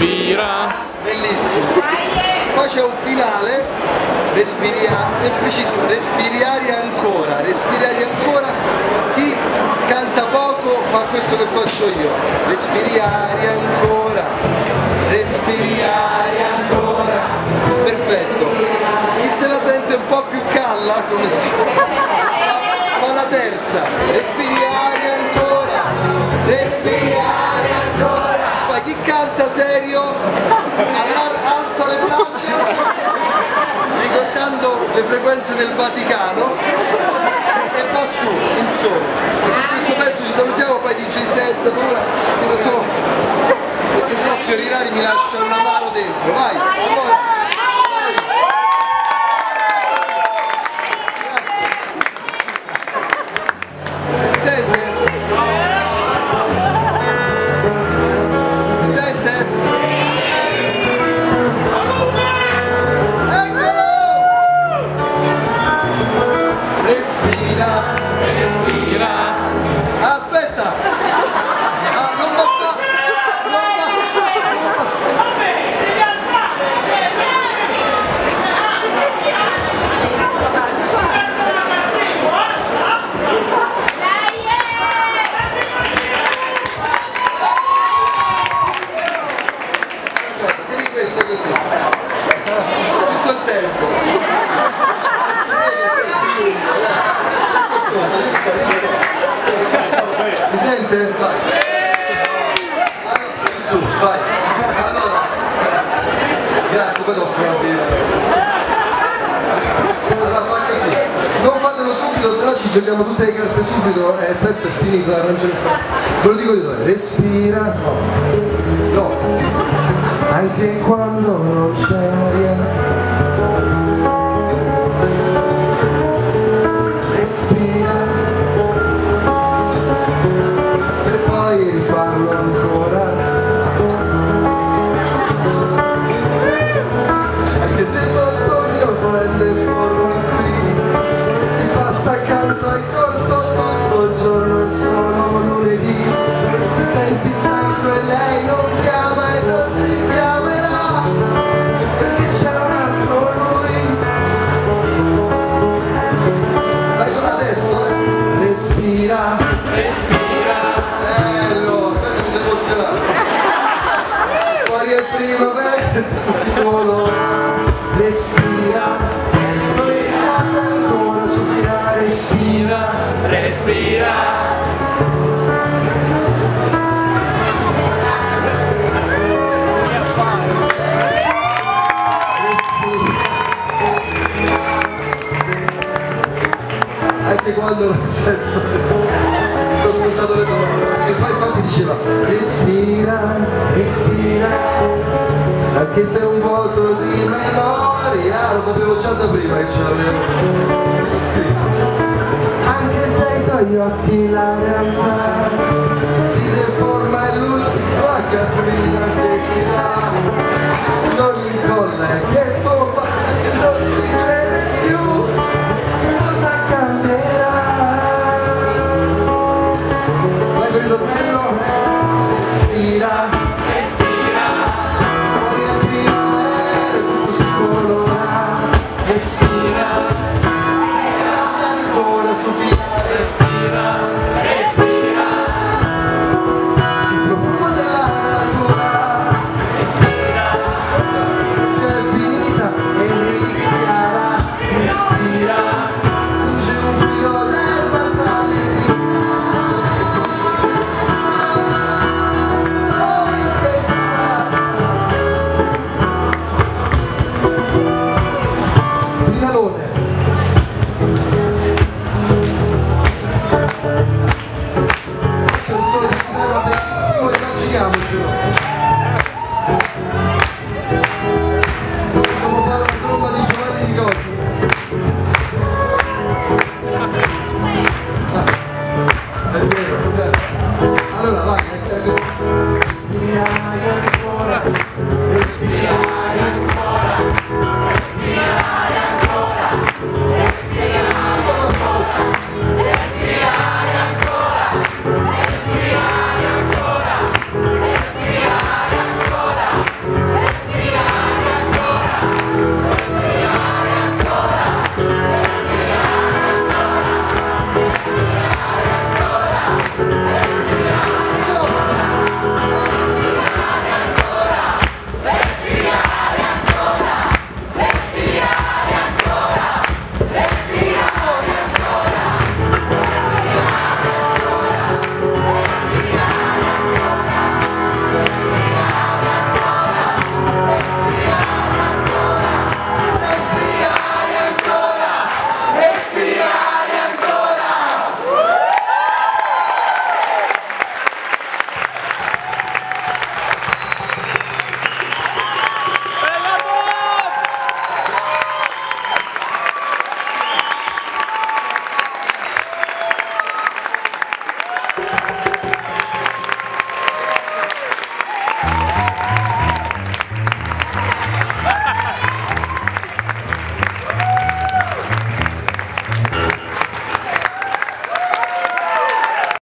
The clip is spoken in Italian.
respira. Bellissimo. Poi c'è un finale, semplicissimo, respiri aria ancora, respiri aria ancora. Chi canta poco fa questo che faccio io. Respiri aria ancora, respiri aria ancora. Perfetto. Chi se la sente un po' più calla, come si fa la terza. Respiri aria ancora, respiri aria ancora. Poi chi canta serio alza le braccia ricordando le frequenze del Vaticano e va su in solo. E con questo pezzo ci salutiamo, poi DJ set, ora chiedo solo perché sennò Fiorirari mi lascia un amaro dentro. Vai, allora, vai. Grazie. Si sente? Si sente? Respira, Respira. aspetta, non va fa, guarda, tieni questa così, tutto il tempo. Si sente? Vai. Allora, su, vai. Allora. Grazie, poi dopo la birra. Allora fa così. Non fatelo subito, se no ci giochiamo tutte le carte subito e il pezzo è finito, arrangiare. Ve lo dico io, respira. No. No. Anche quando non c'è aria. Rifarlo ancora, anche se il tuo sogno prende forma qui, ti passa accanto al corso tutto il giorno e solo lunedì, ti senti stanco e lei non chiama e non ti chiamerà, perché c'è un altro lui. Vai con adesso, respira, Respira. fuori al primavera si vola, respira, sono istante ancora, soffia, respira, Respira. anche quando non c'è sono ascoltato le parole e poi infatti diceva respira, respira, anche se è un vuoto di memoria, lo sapevo già da prima che ce l'avevo scritto, anche se ai tuoi occhi la realtà si deforma e l'ultimo a capire che